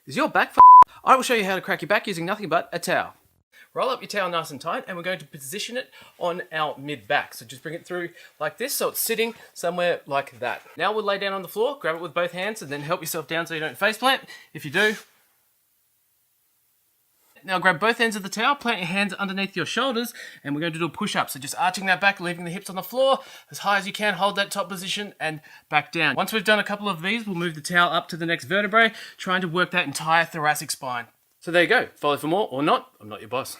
Is your back I will show you how to crack your back using nothing but a towel. Roll up your towel nice and tight, and we're going to position it on our mid-back. So just bring it through like this, so it's sitting somewhere like that. Now we'll lay down on the floor, grab it with both hands, and then help yourself down so you don't face plant. If you do, now grab both ends of the towel, plant your hands underneath your shoulders, and we're going to do a push-up. So just arching that back, leaving the hips on the floor as high as you can, hold that top position, and back down. Once we've done a couple of these, we'll move the towel up to the next vertebrae, trying to work that entire thoracic spine. So there you go. Follow for more or not, I'm not your boss.